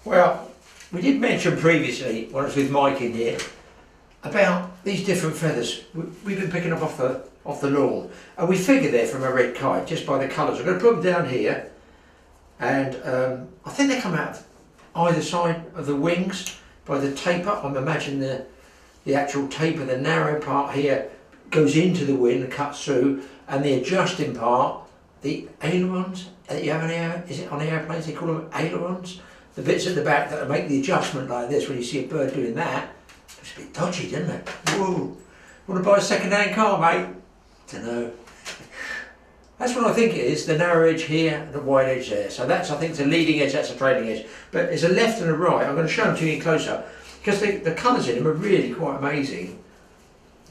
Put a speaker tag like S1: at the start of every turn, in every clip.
S1: Well, we did mention previously, when I was with Mike in here, about these different feathers we've been picking up off the lawn, and we figured they're from a red kite just by the colours. I'm going to put them down here, and I think they come out either side of the wings by the taper. I'm imagining the actual taper, the narrow part here, goes into the wing and cuts through, and the adjusting part, the ailerons that you have in air, is it on airplanes they call them ailerons? The bits at the back that make the adjustment like this when you see a bird doing that. Looks a bit dodgy, doesn't it? Whoa! Want to buy a second-hand car, mate? Dunno. That's what I think it is, the narrow edge here and the wide edge there. So that's, I think, it's a leading edge, that's a trailing edge. But there's a left and a right. I'm going to show them to you closer, because the colours in them are really quite amazing.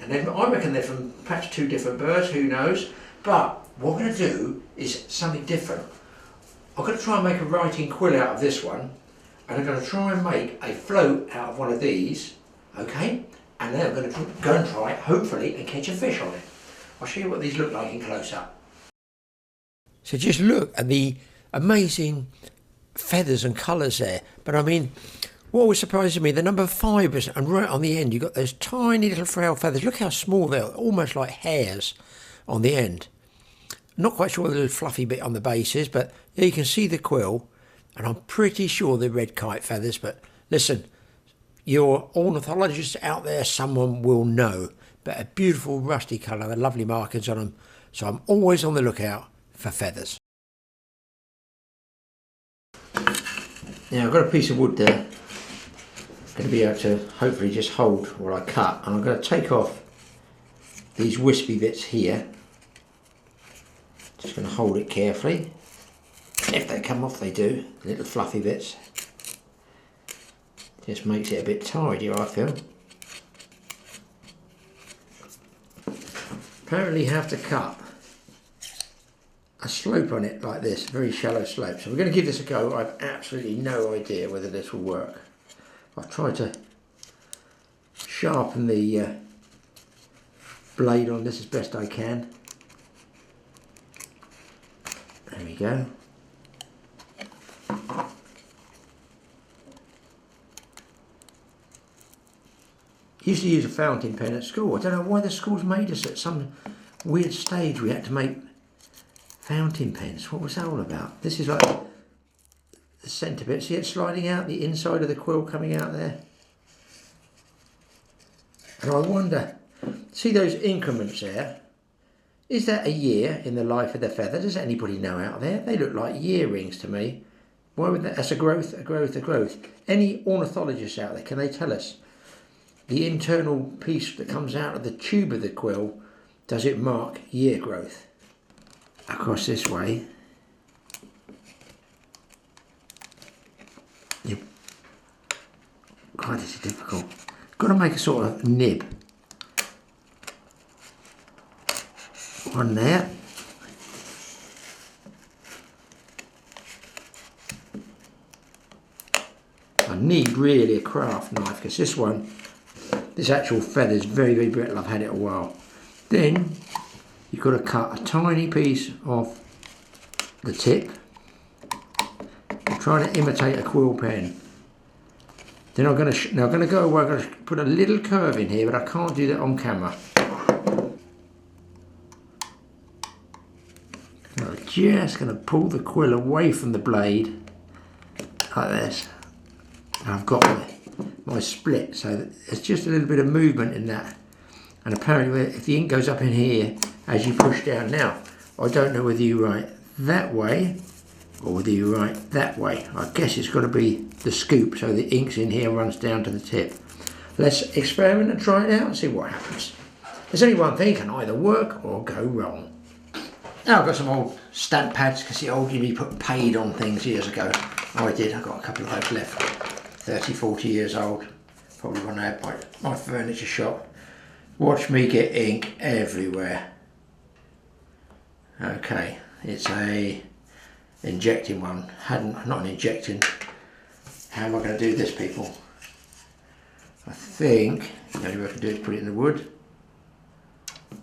S1: And then I reckon they're from perhaps two different birds, who knows. But what I'm going to do is something different. I'm going to try and make a writing quill out of this one, and I'm going to try and make a float out of one of these, okay? And then I'm going to go and try it, hopefully, and catch a fish on it. I'll show you what these look like in close up. So just look at the amazing feathers and colours there. But I mean, what was surprising me, the number of fibres, and right on the end you've got those tiny little frail feathers. Look how small they are, almost like hairs on the end. Not quite sure what the little fluffy bit on the base is, but there you can see the quill, and I'm pretty sure they're red kite feathers. But listen, your ornithologists out there, someone will know. But a beautiful rusty colour, the lovely markings on them, so I'm always on the lookout for feathers. Now I've got a piece of wood there, going to be able to hopefully just hold what I cut, and I'm going to take off these wispy bits here. Just going to hold it carefully. If they come off, they do, little fluffy bits. Just makes it a bit tidier, I feel. Apparently you have to cut a slope on it like this, very shallow slope. So we're going to give this a go. I've absolutely no idea whether this will work. I've tried to sharpen the blade on this as best I can. There we go. Used to use a fountain pen at school. I don't know why the school's made us at some weird stage we had to make fountain pens. What was that all about? This is like the centre bit. See it sliding out, the inside of the quill coming out there? And I wonder, see those increments there? Is that a year in the life of the feather? Does anybody know out there? They look like year rings to me. Why would that? That's a growth, a growth, a growth. Any ornithologists out there, can they tell us? The internal piece that comes out of the tube of the quill, does it mark year growth? Across this way. God, this is difficult. Got to make a sort of nib. One there. I need really a craft knife, because this actual feather is very, very brittle. I've had it a while. Then you've got to cut a tiny piece off the tip. I'm trying to imitate a quill pen. Then I'm going to go away. I'm going to put a little curve in here, but I can't do that on camera. I'm just going to pull the quill away from the blade like this. And I've got my split, so there's just a little bit of movement in that. And apparently if the ink goes up in here as you push down, now I don't know whether you write that way or whether you write that way. I guess it's got to be the scoop, so the ink's in here, runs down to the tip. Let's experiment and try it out and see what happens. There's only one thing, it can either work or go wrong. Now I've got some old stamp pads, because the old you put paid on things years ago. Oh, I did, I've got a couple of those left. 30, 40 years old. Probably when I had my furniture shop. Watch me get ink everywhere. Okay, it's a injecting one. Not an injecting. How am I going to do this, people? I think the only way I can do it is put it in the wood.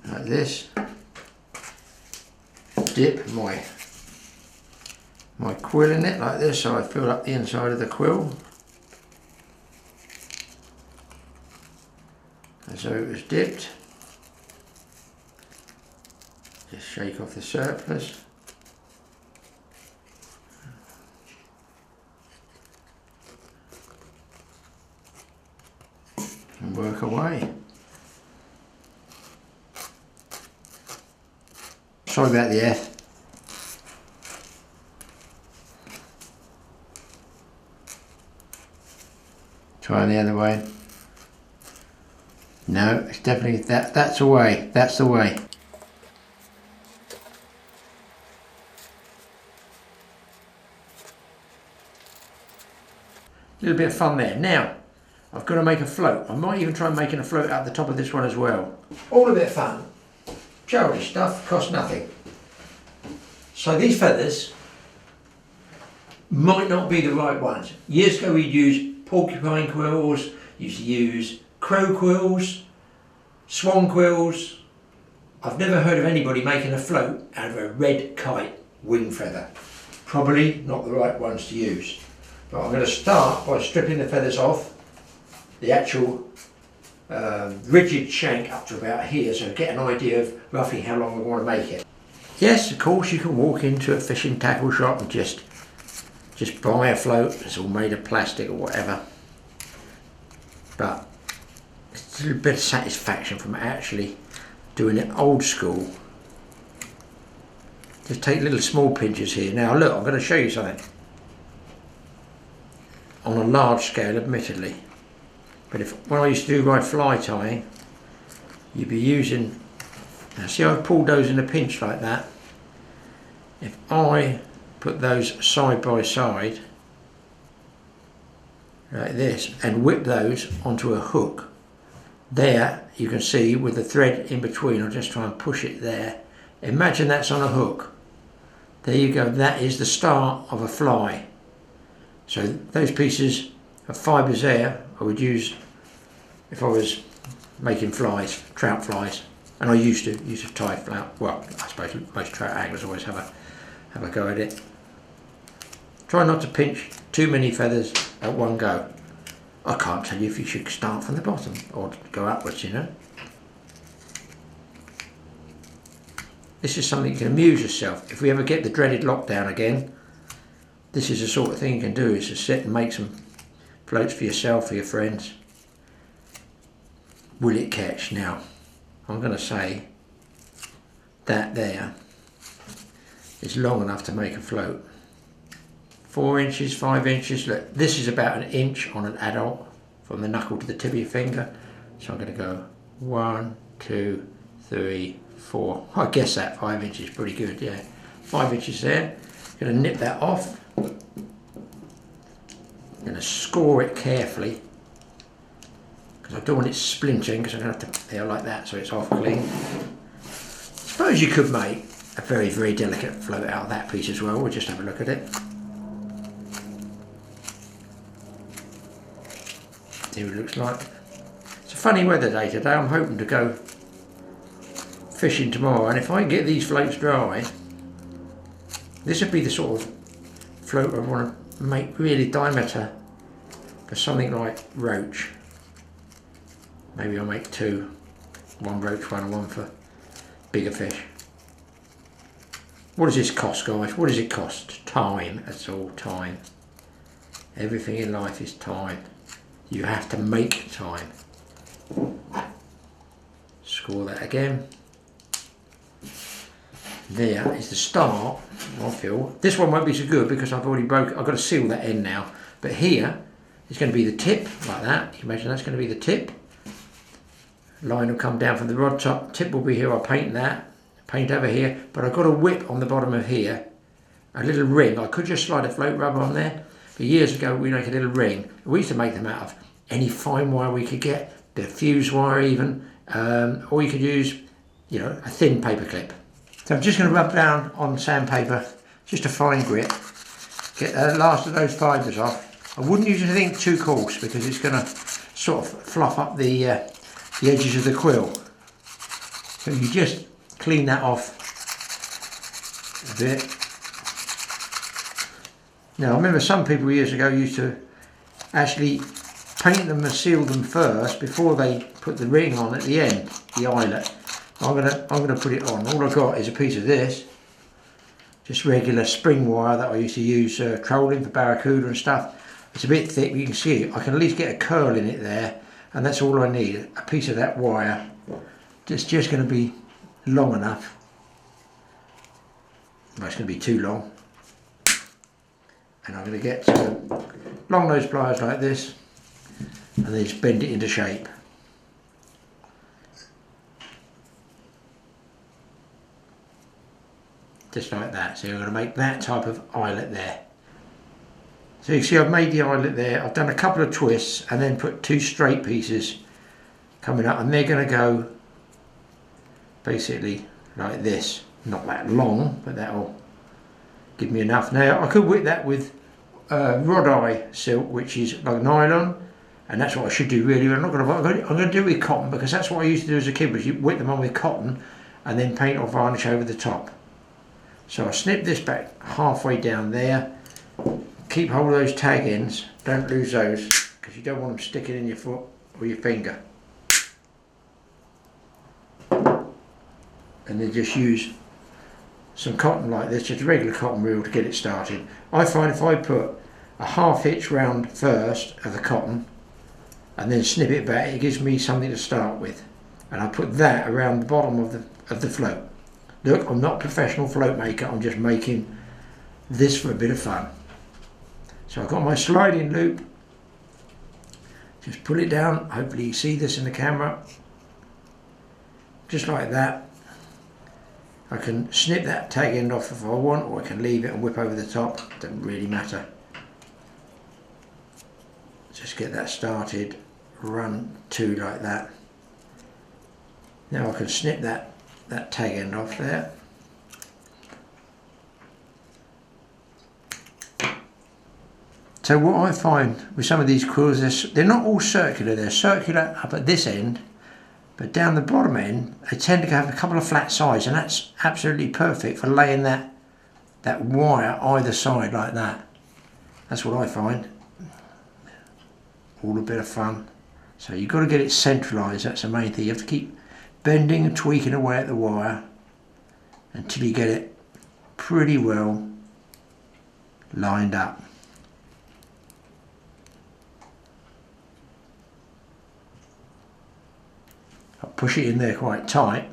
S1: Like this. Dip my my quill in it like this, so I fill up the inside of the quill as though it was dipped. Just shake off the surplus. And work away. Sorry about the F. Try the other way. No, it's definitely that's the way. That's the way. A little bit of fun there. Now, I've got to make a float. I might even try making a float out the top of this one as well. All a bit of fun. Childish stuff, costs nothing. So these feathers might not be the right ones. Years ago we'd use porcupine quills, used to use crow quills, swan quills. I've never heard of anybody making a float out of a red kite wing feather. Probably not the right ones to use. But I'm going to start by stripping the feathers off, the actual rigid shank up to about here, so get an idea of roughly how long we want to make it. Yes, of course you can walk into a fishing tackle shop and just buy a float. It's all made of plastic or whatever. But it's a little bit of satisfaction from actually doing it old school. Just take little small pinches here. Now look, I'm going to show you something. On a large scale, admittedly. But when I used to do my fly tying, you'd be using, now see I've pulled those in a pinch like that. If I put those side by side, like this, and whip those onto a hook, there you can see with the thread in between, I'll just try and push it there. Imagine that's on a hook. There you go, that is the start of a fly. So those pieces of fibres there, I would use if I was making flies, trout flies, and I used to tie fly. Well, I suppose most trout anglers always have a go at it. Try not to pinch too many feathers at one go. I can't tell you if you should start from the bottom or go upwards, you know. This is something you can amuse yourself. If we ever get the dreaded lockdown again, this is the sort of thing you can do, is to sit and make some floats for yourself, for your friends. Will it catch? Now, I'm going to say that there is long enough to make a float. 4 inches, 5 inches. Look, this is about an inch on an adult from the knuckle to the tip of your finger. So I'm going to go 1, 2, 3, 4. I guess that 5 inches is pretty good, yeah. 5 inches there. Going to nip that off. Going to score it carefully because I don't want it splintering, because I'm going to have to, like that, so it's off clean. I suppose you could make a very, very delicate float out of that piece as well. We'll just have a look at it. See what it looks like. It's a funny weather day today. I'm hoping to go fishing tomorrow, and if I can get these floats dry, this would be the sort of float I want to make, really diameter for something like roach. Maybe I'll make 2, one roach one and one for bigger fish. What does this cost, guys? What does it cost? Time, that's all, time. Everything in life is time. You have to make time. Score that again. There is the start, I feel. This one won't be so good because I've already broke, I've got to seal that end now. But here is going to be the tip, like that. You can imagine that's going to be the tip. Line will come down from the rod top. Tip will be here, I'll paint that. Paint over here. But I've got a whip on the bottom of here. A little ring. I could just slide a float rubber on there. But years ago we make a little ring. We used to make them out of any fine wire we could get. A bit of fuse wire even. Or you could use, you know, a thin paper clip. So I'm just going to rub down on sandpaper, just a fine grit, get the last of those fibres off. I wouldn't use anything too coarse because it's going to sort of fluff up the edges of the quill. So you just clean that off a bit. Now I remember some people years ago used to actually paint them and seal them first before they put the ring on at the end, the eyelet. I'm gonna put it on. All I've got is a piece of this, just regular spring wire that I used to use trolling for barracuda and stuff. It's a bit thick, but you can see it. I can at least get a curl in it there, and that's all I need. A piece of that wire. It's just going to be long enough. Well, it's going to be too long. And I'm going to get long nose pliers like this, and then just bend it into shape. Just like that. So I'm going to make that type of eyelet there. So you can see I've made the eyelet there. I've done a couple of twists and then put 2 straight pieces coming up, and they're going to go basically like this. Not that long, but that'll give me enough. Now I could whip that with rod eye silk, which is like nylon, and that's what I should do really. But I'm going to do it with cotton, because that's what I used to do as a kid, was you whip them on with cotton and then paint or varnish over the top. So I snip this back halfway down there. Keep hold of those tag ends, don't lose those, because you don't want them sticking in your foot or your finger. And then just use some cotton like this, just a regular cotton reel to get it started. I find if I put a half hitch round first of the cotton and then snip it back, it gives me something to start with. And I put that around the bottom of the float. Look, I'm not a professional float maker, I'm just making this for a bit of fun. So I've got my sliding loop, just pull it down, hopefully you see this in the camera, just like that. I can snip that tag end off if I want, or I can leave it and whip over the top, doesn't really matter. Just get that started, run 2 like that. Now I can snip that tag end off there. So what I find with some of these quills, they're not all circular. They're circular up at this end, but down the bottom end, they tend to have a couple of flat sides, and that's absolutely perfect for laying that wire either side like that. That's what I find. All a bit of fun. So you've got to get it centralised, that's the main thing. You have to keep bending and tweaking away at the wire until you get it pretty well lined up. I push it in there quite tight,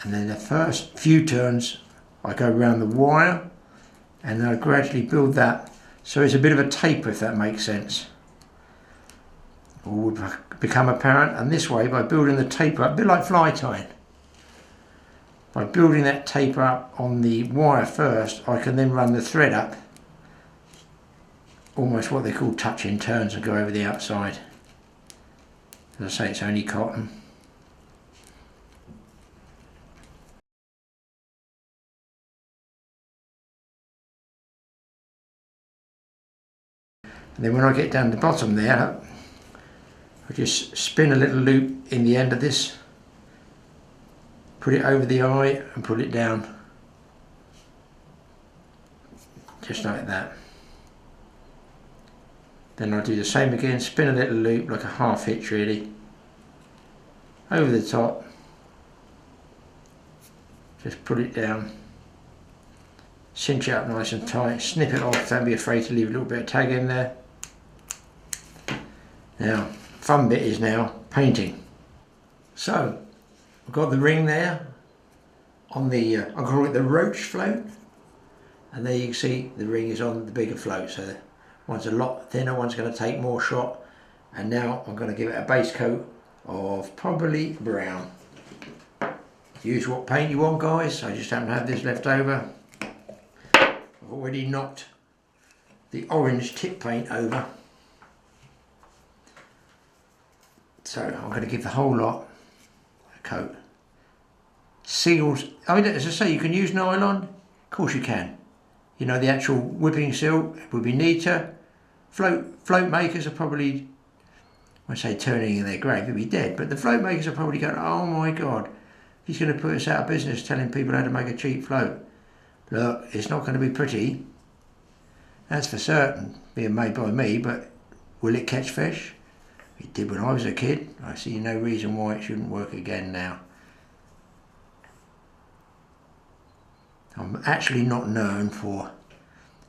S1: and then the first few turns I go around the wire, and then I gradually build that so it's a bit of a taper, if that makes sense. All would become apparent, and this way, by building the taper up, a bit like fly tying, by building that taper up on the wire first, I can then run the thread up, almost what they call touching turns, and go over the outside. As I say, it's only cotton. And then when I get down the bottom there, I just spin a little loop in the end of this, put it over the eye and pull it down. Just like that. Then I'll do the same again, spin a little loop, like a half hitch really, over the top, just pull it down, cinch it up nice and tight, snip it off, don't be afraid to leave a little bit of tag in there. Now, fun bit is now painting. So, I've got the ring there on the, I call it the roach float, and there you can see the ring is on the bigger float, so one's a lot thinner, one's going to take more shot, and now I'm going to give it a base coat of probably brown. Use what paint you want, guys. I just happen to have this left over. I've already knocked the orange tip paint over, so I'm going to give the whole lot a coat. Seals, I mean, as I say, you can use nylon, of course you can. You know, the actual whipping silk would be neater. Float makers are probably, I say turning in their grave, they'll be dead, but the float makers are probably going, oh my God, he's going to put us out of business telling people how to make a cheap float. Look, it's not going to be pretty, That's for certain, being made by me, but will it catch fish? It did when I was a kid. I see no reason why it shouldn't work again now. I'm actually not known for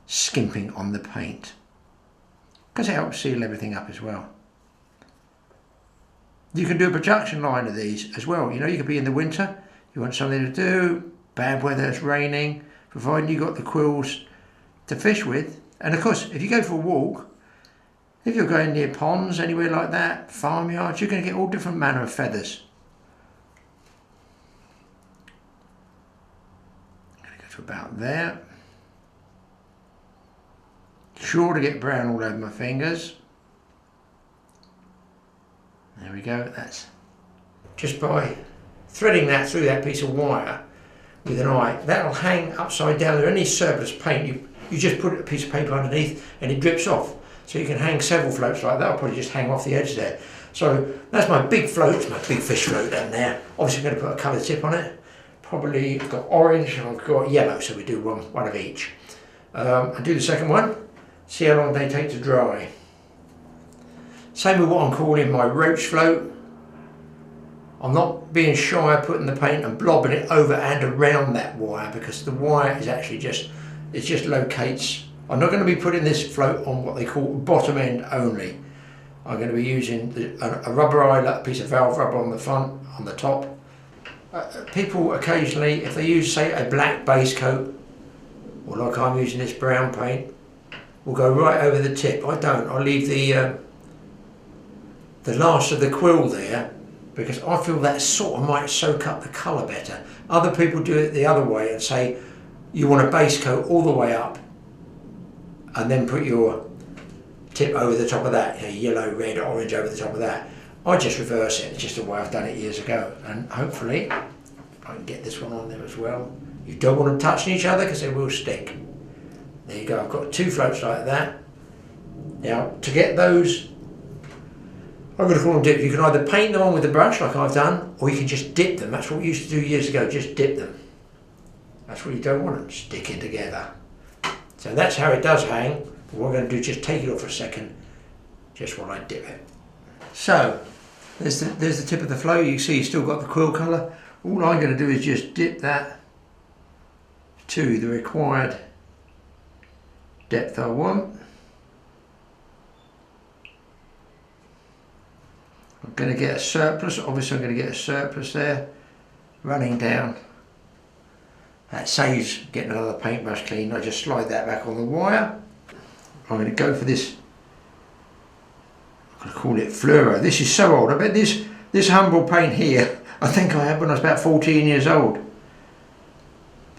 S1: skimping on the paint, because it helps seal everything up as well. You can do a production line of these as well. You know, you could be in the winter, you want something to do, bad weather, it's raining, providing you got the quills to fish with. And of course, if you go for a walk, if you're going near ponds, anywhere like that, farmyards, you're going to get all different manner of feathers. I'm going to go to about there. Sure to get brown all over my fingers. There we go, that's just by threading that through that piece of wire with an eye, that'll hang upside down. There any surplus paint, you just put a piece of paper underneath and it drips off. So you can hang several floats like that. I'll probably just hang off the edge there. So that's my big float, my big fish float down there. Obviously I'm going to put a coloured tip on it. Probably I've got orange and I've got yellow, so we do one of each. And do the second one, see how long they take to dry. Same with what I'm calling my roach float. I'm not being shy of putting the paint and blobbing it over and around that wire, because the wire is actually just locates. I'm not going to be putting this float on what they call bottom end only. I'm going to be using a rubber eyelet, a piece of valve rubber on the front, on the top. People occasionally, if they use say a black base coat, or like I'm using this brown paint, will go right over the tip. I don't. I leave the last of the quill there, because I feel that sort of might soak up the colour better. Other people do it the other way and say you want a base coat all the way up and then put your tip over the top of that, you know, yellow, red, orange over the top of that. I just reverse it. It's just the way I've done it years ago, and hopefully I can get this one on there as well. You don't want them touching each other because they will stick. There you go, I've got two floats like that. Now to get those, I'm going to call them dip. You can either paint them on with the brush like I've done, or you can just dip them. That's what we used to do years ago, just dip them. That's what you don't want them sticking together. So that's how it does hang. What we're going to do is just take it off for a second, just while I dip it. So there's the tip of the float. You see you've still got the quill colour. All I'm going to do is just dip that to the required depth I want. I'm going to get a surplus, obviously I'm going to get a surplus there running down. That saves getting another paintbrush clean. I just slide that back on the wire. I'm going to go for this, I'm going to call it fluoro. This is so old. I bet this humble paint here, I think I had when I was about 14 years old.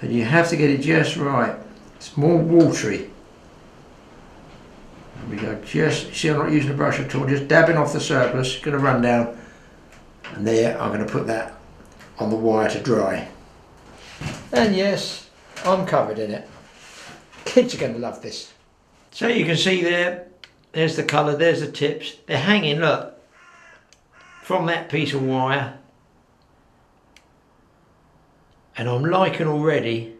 S1: But you have to get it just right. It's more watery. There we go, just, see I'm not using a brush at all, just dabbing off the surplus, going to run down, and there I'm going to put that on the wire to dry. And yes, I'm covered in it. Kids are going to love this. So you can see there's the colour, there's the tips, they're hanging, look, from that piece of wire. And I'm liking already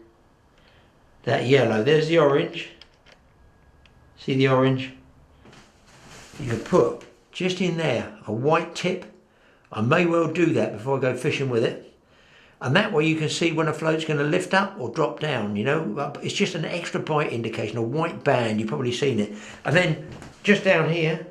S1: that yellow, there's the orange. See the orange? You can put just in there a white tip. I may well do that before I go fishing with it. And that way you can see when a float's going to lift up or drop down, you know. It's just an extra bite indication, a white band, you've probably seen it. And then just down here,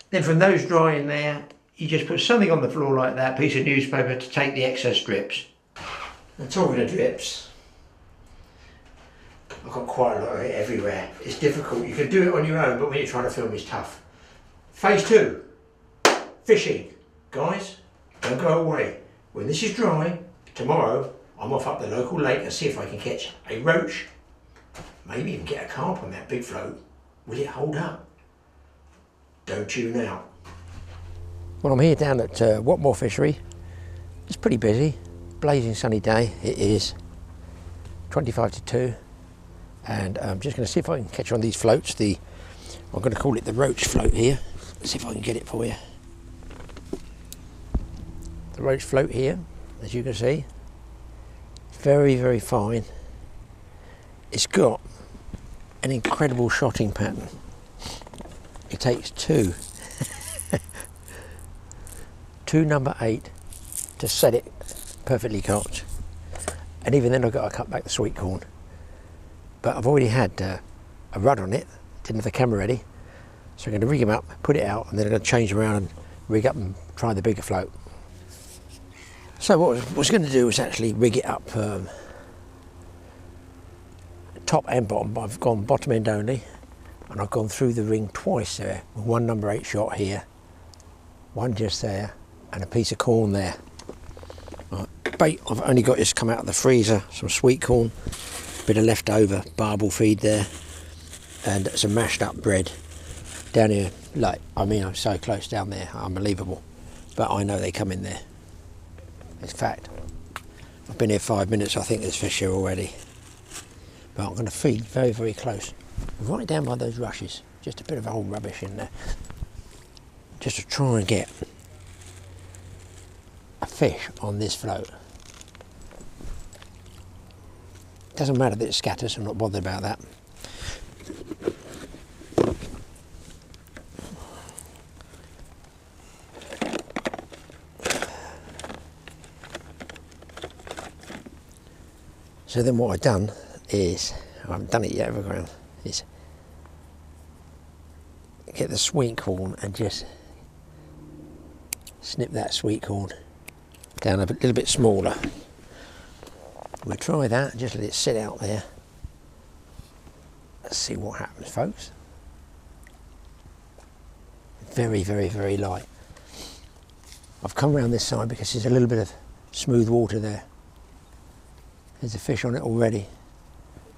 S1: then from those drying there, you just put something on the floor like that, piece of newspaper to take the excess drips. And talking of drips, I've got quite a lot of it everywhere. It's difficult. You can do it on your own, but when you're trying to film, it's tough. Phase 2, fishing. Guys, don't go away. When this is dry, tomorrow, I'm off up the local lake and see if I can catch a roach, maybe even get a carp on that big float. Will it hold up? Don't tune out. Well, I'm here down at Watmore fishery. It's pretty busy. Blazing sunny day it is, 25 to 2, and I'm just going to see if I can catch one of these floats. I'm going to call it the roach float here. Let's see if I can get it for you. The roach float here, as you can see, very, very fine. It's got an incredible shotting pattern. It takes two number 8 to set it perfectly cocked, and even then I've got to cut back the sweet corn. But I've already had a rud on it, didn't have the camera ready, so I'm going to rig him up, put it out, and then I'm going to change around and rig up and try the bigger float. So what I was going to do was actually rig it up top and bottom. I've gone bottom end only, and I've gone through the ring twice there, with one number 8 shot here, one just there, and a piece of corn there. Right. Bait I've only got is come out of the freezer, some sweet corn, bit of leftover barbel feed there, and some mashed up bread down here. Like, I mean, I'm so close down there, unbelievable, but I know they come in there. It's fact. I've been here 5 minutes, I think there's fish here already. But I'm going to feed very, very close, right down by those rushes, just a bit of old rubbish in there, just to try and get a fish on this float. Doesn't matter that it scatters, I'm not bothered about that. So then what I've done is, I haven't done it yet, Graeme, is get the sweet corn and just snip that sweet corn down a little bit smaller. We'll try that, just let it sit out there. Let's see what happens, folks. Very, very, very light. I've come around this side because there's a little bit of smooth water there. There's a fish on it already.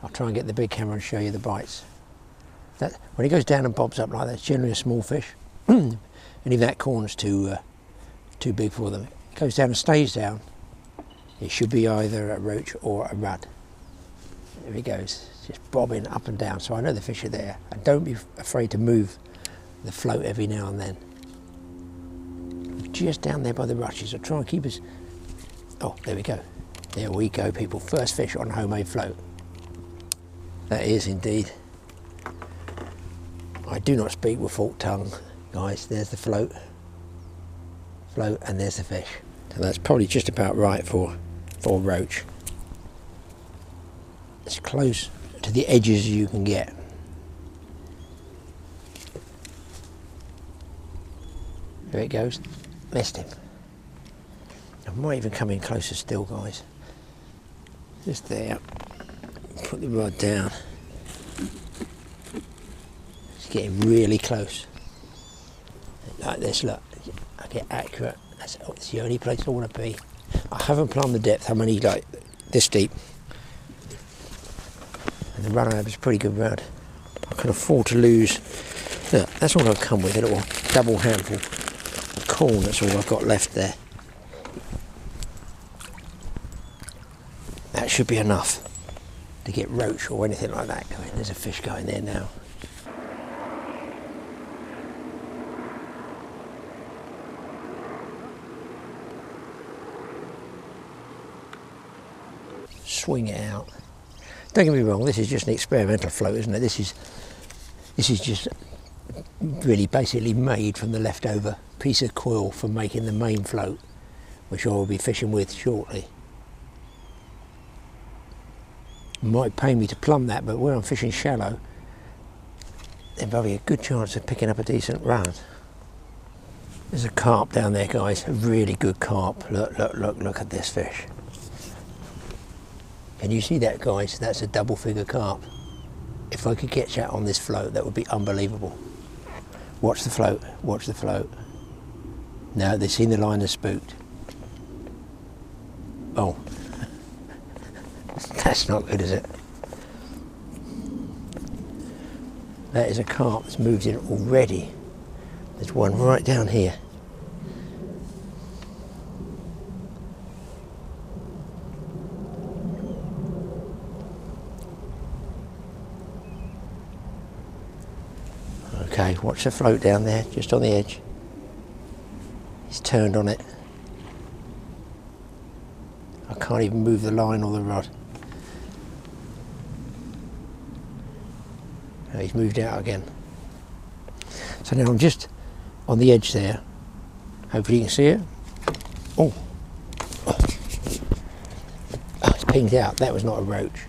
S1: I'll try and get the big camera and show you the bites. That, when it goes down and bobs up like that, it's generally a small fish. And if that corn's too big for them, it goes down and stays down. It should be either a roach or a rudd. There he goes, just bobbing up and down. So I know the fish are there. And don't be afraid to move the float every now and then. Just down there by the rushes. I'll try and keep us. Oh, there we go. There we go, people. First fish on homemade float. That is indeed. I do not speak with forked tongue, guys. There's the float, and there's the fish. So that's probably just about right for roach. As close to the edges as you can get. There it goes. Missed him. I might even come in closer still, guys. Just there. Put the rod down. It's getting really close. Like this, look. I get accurate. That's the only place I want to be. I haven't plumbed the depth. I'm only like this deep. And the run I have is a pretty good run. I can afford to lose. Look, that's all I've come with. A little double handful of corn. That's all I've got left there. That should be enough to get roach or anything like that going. There's a fish going there now. Swing it out. Don't get me wrong, this is just an experimental float, isn't it? This is just really basically made from the leftover piece of quill from making the main float, which I will be fishing with shortly. It might pay me to plumb that, but where I'm fishing shallow, there's probably a good chance of picking up a decent run. There's a carp down there, guys, a really good carp. Look, look, look, look at this fish. Can you see that, guys? That's a double figure carp. If I could catch that on this float, that would be unbelievable. Watch the float, watch the float. No, they've seen the line and spooked. Oh. That's not good, is it? That is a carp that's moved in already. There's one right down here. Okay, watch the float down there, just on the edge. He's turned on it. I
S2: can't even move the line or the rod. Oh, he's moved out again. So now I'm just on the edge there. Hopefully you can see it. Oh, it's pinged out. That was not a roach.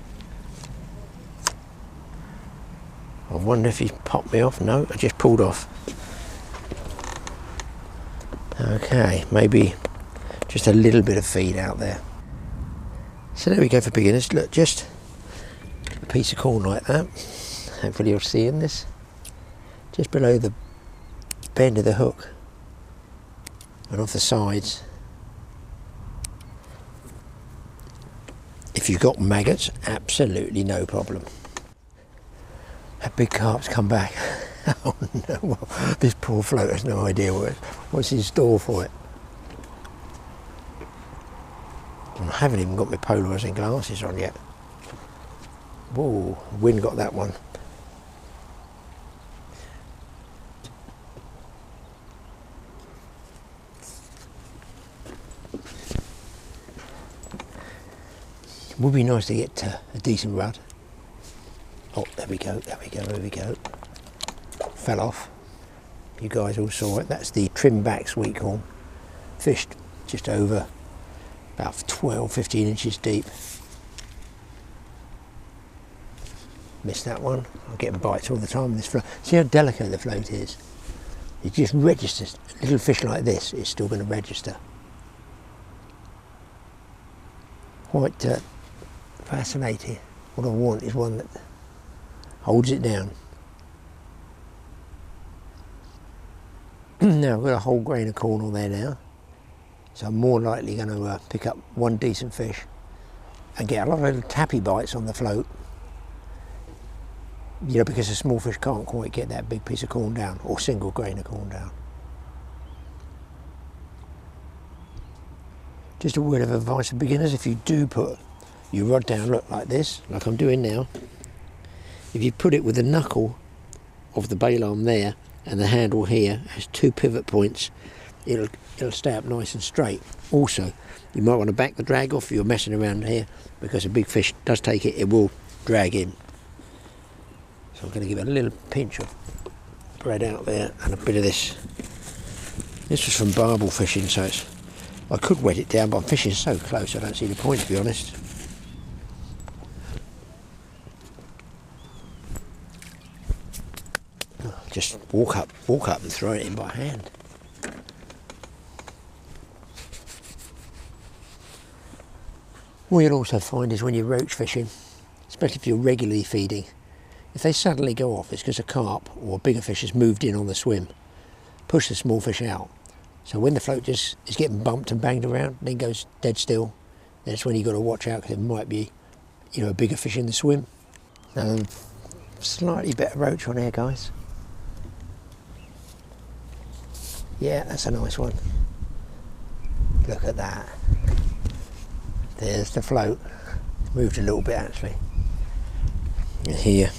S2: I wonder if he's popped me off. No, I just pulled off. Okay, maybe just a little bit of feed out there. So there we go for beginners. Look, just a piece of corn like that. Hopefully you're seeing this. Just below the bend of the hook and off the sides. If you've got maggots, absolutely no problem. That big carp's come back. Oh no, well, this poor float has no idea what's in store for it. And I haven't even got my polarising glasses on yet. Whoa, wind got that one. It would be nice to get a decent rud. Oh, there we go, there we go, there we go. Fell off. You guys all saw it. That's the trim back sweetcorn. Fished just over about 12-15 inches deep. Missed that one. I'm getting bites all the time in this float. See how delicate the float is? It just registers. A little fish like this is still going to register. Quite fascinating. What I want is one that holds it down. Now I've got a whole grain of corn on there now, so I'm more likely going to pick up one decent fish and get a lot of little tappy bites on the float, you know, because the small fish can't quite get that big piece of corn down, or single grain of corn down. Just a word of advice for beginners: if you do put your rod down, look like this, like I'm doing now, if you put it with the knuckle of the bail arm there and the handle here has two pivot points, it'll stay up nice and straight. Also, you might want to back the drag off if you're messing around here, because a big fish does take it, it will drag in. So I'm going to give it a little pinch of bread out there and a bit of this. This was from barbel fishing, so I could wet it down, but I'm fishing so close I don't see the point, to be honest. Just walk up and throw it in by hand. What you'll also find is when you're roach fishing, especially if you're regularly feeding, if they suddenly go off, it's because a carp or a bigger fish has moved in on the swim, push the small fish out. So when the float just is getting bumped and banged around, then goes dead still, that's when you've got to watch out, because it might be, you know, a bigger fish in the swim. Slightly better roach on here, guys. Yeah, that's a nice one. Look at that. There's the float. Moved a little bit actually. And here.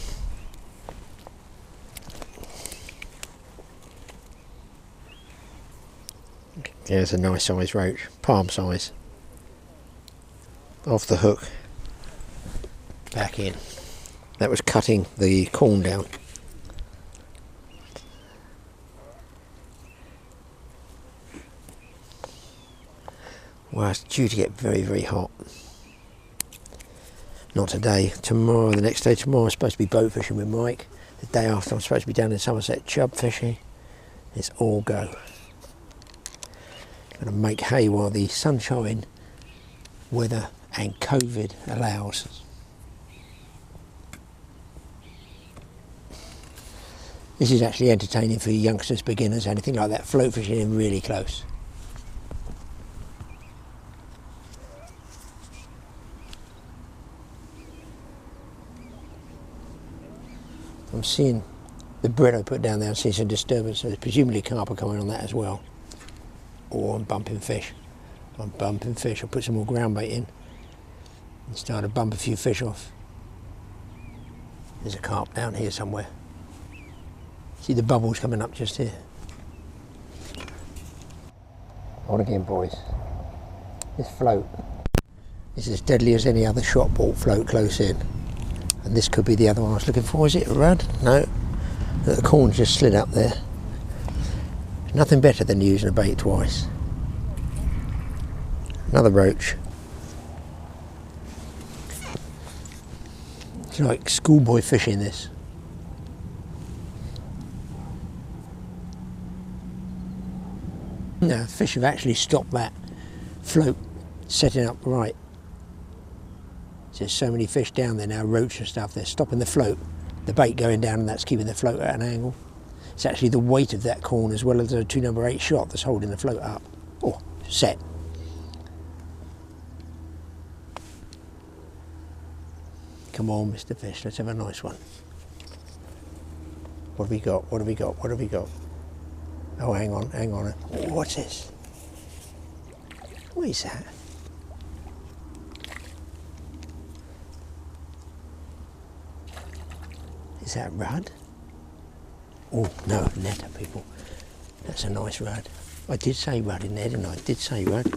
S2: There's a nice size roach, palm size. Off the hook. Back in. That was cutting the corn down. Well, it's due to get very, very hot. Not today, tomorrow, the next day. Tomorrow I'm supposed to be boat fishing with Mike. The day after I'm supposed to be down in Somerset chub fishing. It's all go. Going to make hay while the sunshine, weather and COVID allows. This is actually entertaining for youngsters, beginners, anything like that. Float fishing in really close. I'm seeing the bread I put down there, I'm seeing some disturbance, so there's presumably carp are coming on that as well. Or I'm bumping fish. I'm bumping fish. I'll put some more ground bait in and start to bump a few fish off. There's a carp down here somewhere. See the bubbles coming up just here. On again, boys. This float It's as deadly as any other shot bought float close in. And this could be the other one I was looking for. Is it a rudd? No. The corn just slid up there. Nothing better than using a bait twice. Another roach. It's like schoolboy fishing, this. Now, fish have actually stopped that float setting up right. There's so many fish down there now, roach and stuff, they're stopping the float. The bait going down, and that's keeping the float at an angle. It's actually the weight of that corn as well as the 2 number 8 shot that's holding the float up. Oh, set. Come on, Mr. Fish, let's have a nice one. What have we got? What have we got? What have we got? Oh, hang on, hang on. Oh, what's this? What is that? Is that rudd? Oh, no, netter, people. That's a nice rudd. I did say rudd in there, didn't I? I did say rudd.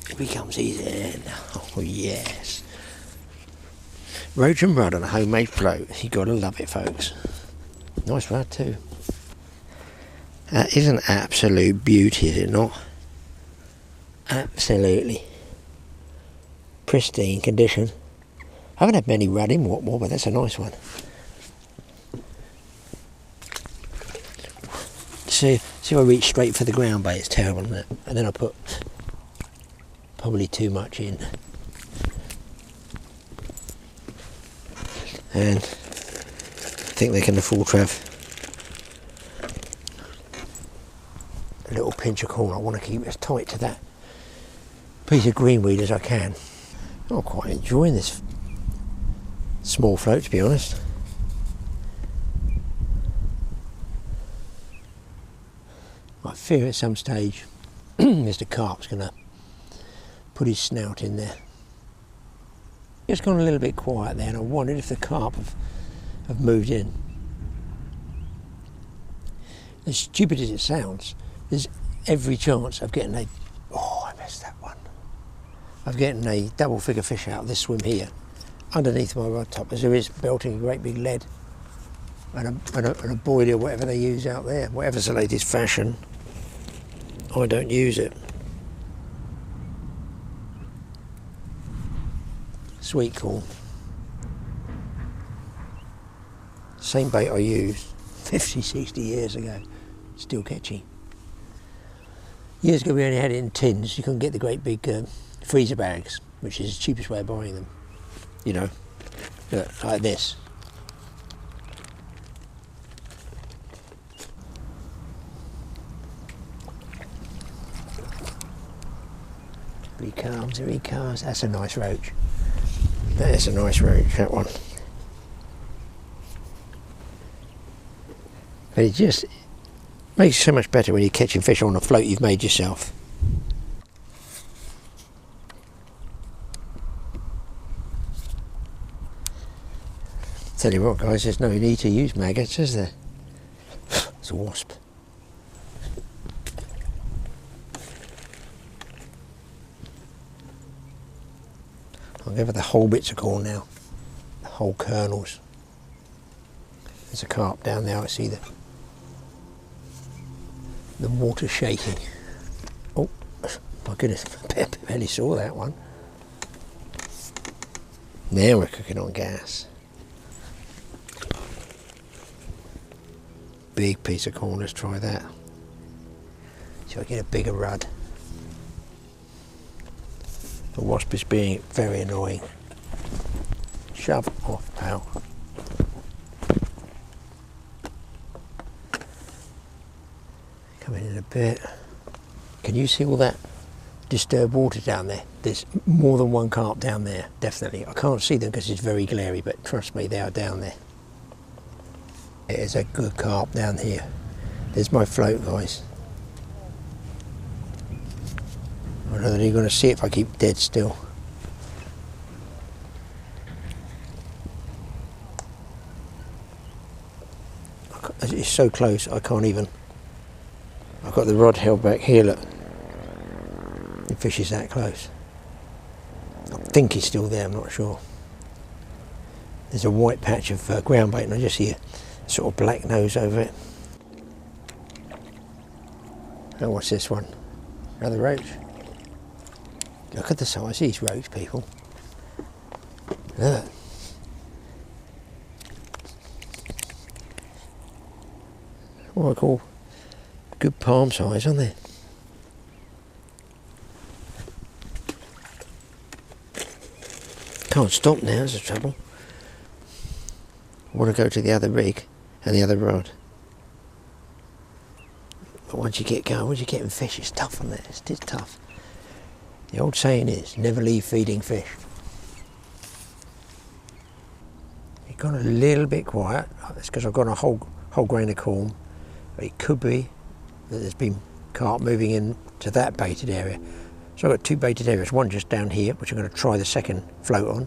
S2: Here he comes, he's in. Oh, yes. Roach and rudd on a homemade float. You gotta love it, folks. Nice rudd, too. That is an absolute beauty, is it not? Absolutely. Pristine condition. I haven't had many rudd in Watmore, but that's a nice one. See if I reach straight for the ground bait, it's terrible, isn't it? And then I put probably too much in. And I think they can afford to have a little pinch of corn. I want to keep it as tight to that piece of greenweed as I can. I'm quite enjoying this small float, to be honest. I fear at some stage Mr. Carp's going to put his snout in there. It's gone a little bit quiet there, and I wondered if the carp have moved in. As stupid as it sounds, there's every chance of getting a... Oh, I missed that one. Of getting a double figure fish out of this swim here, underneath my rod top, as there is belting a great big lead and a boilie or whatever they use out there. Whatever's the latest fashion, I don't use it. Sweetcorn. Same bait I used 50, 60 years ago. Still catchy. Years ago we only had it in tins. You couldn't get the great big freezer bags, which is the cheapest way of buying them. You know, like this. Here he comes. That's a nice roach. That is a nice roach, that one. But it just makes it so much better when you're catching fish on a float you've made yourself. Tell you what, guys, there's no need to use maggots, is there? It's a wasp. I'll give it the whole bits of corn now, the whole kernels. There's a carp down there, I see the water shaking. Oh, my goodness, I barely saw that one. Now we're cooking on gas. Big piece of corn, let's try that. So I get a bigger rudd. The wasp is being very annoying. Shove off, pal. Coming in a bit. Can you see all that disturbed water down there? There's more than one carp down there, definitely. I can't see them because it's very glary, but trust me, they are down there. There's a good carp down here. There's my float, guys. I don't know that you're going to see it if I keep dead still. It's so close, I can't even. I've got the rod held back here, look. fish is that close. I think he's still there, I'm not sure. There's a white patch of ground bait and I just see a sort of black nose over it. Oh, what's this one? Another roach. Look at the size of these roach, people. Look. What I call good palm size, aren't they? Can't stop now, is the trouble. I want to go to the other rig and the other rod. But once you get going, once you're getting fish, it's tough on there. It's tough. The old saying is, never leave feeding fish. It's gone a little bit quiet. It's because I've got a whole grain of corn. But it could be that there's been carp moving in to that baited area. So I've got two baited areas, one just down here, which I'm going to try the second float on.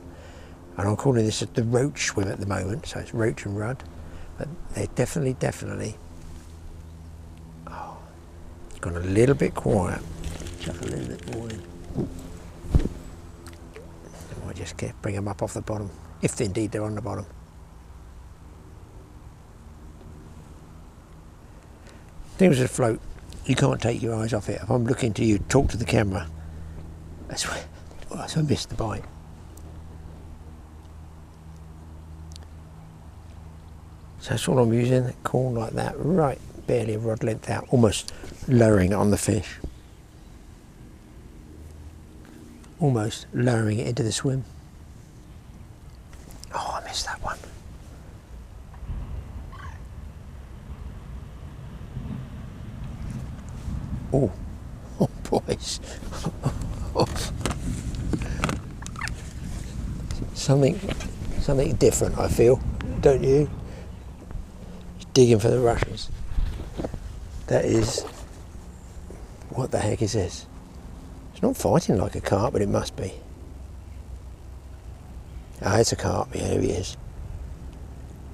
S2: And I'm calling this the roach swim at the moment, so it's roach and rudd. But they're definitely, oh, it's gone a little bit quiet. Chuck a little bit more in. I might just bring them up off the bottom, if indeed they're on the bottom. Things that float, you can't take your eyes off it. If I'm looking to you, talk to the camera. That's why I missed the bite. So that's all I'm using, corn like that, right, barely a rod length out, almost lowering it on the fish. Almost lowering it into the swim. Oh, I missed that one. Oh, oh boys. Something different, I feel, don't you? Digging for the rushes. That is, what the heck is this? It's not fighting like a carp, but it must be. Ah, it's a carp, yeah, here he is.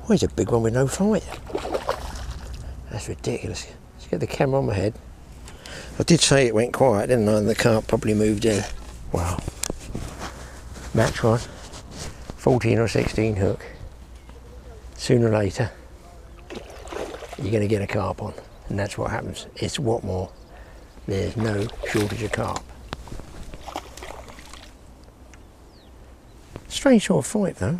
S2: Oh, he's a big one with no fight. That's ridiculous. Let's get the camera on my head. I did say it went quiet, didn't I? And the carp probably moved in. Wow. Match one. 14 or 16 hook. Sooner or later, you're going to get a carp on, and that's what happens. It's Watmore. There's no shortage of carp. Strange sort of fight though.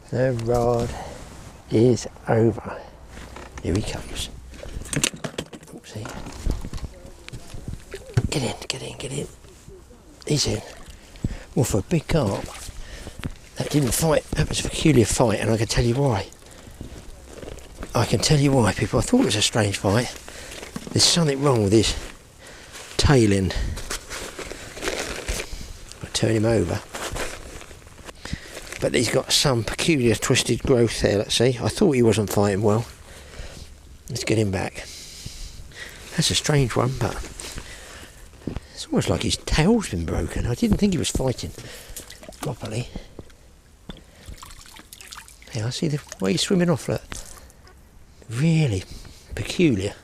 S2: The rod is over. Here he comes. Oopsie. Get in. He's in. Well, for a big carp, that didn't fight. That was a peculiar fight, and I can tell you why. People. I thought it was a strange fight. There's something wrong with his tail end. I'll turn him over. But he's got some peculiar twisted growth there, let's see. I thought he wasn't fighting well. Let's get him back. That's a strange one, but it's almost like his tail's been broken. I didn't think he was fighting properly. Yeah, I see the way he's swimming off, look. Really peculiar.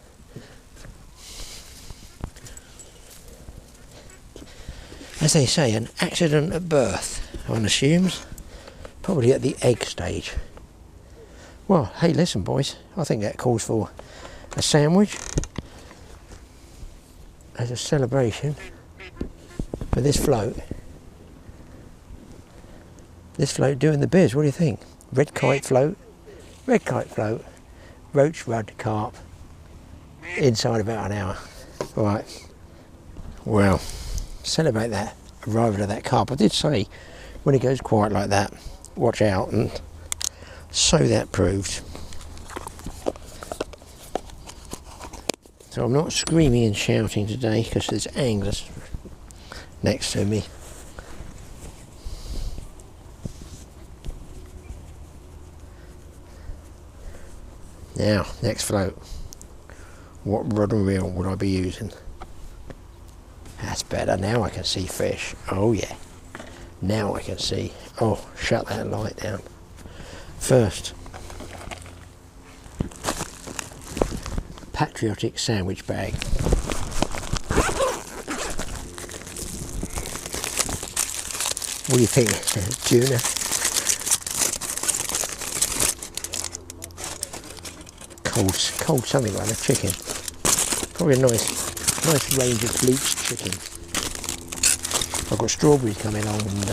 S2: As they say, an accident at birth, one assumes. Probably at the egg stage. Well, hey, listen, boys. I think that calls for a sandwich as a celebration for this float. This float doing the biz. What do you think? Red Kite float, roach, rudd, carp. Inside about an hour. All right. Well, celebrate that arrival of that carp. I did say when it goes quiet like that, watch out, and so that proved. So I'm not screaming and shouting today because there's anglers next to me. Now, next float. What rod and reel would I be using? That's better. Now I can see fish. Oh yeah. Now I can see. Oh, shut that light down. First, patriotic sandwich bag. What do you think? Tuna? Cold something like a chicken. Probably a nice range of bleached chicken. I've got strawberries coming on, and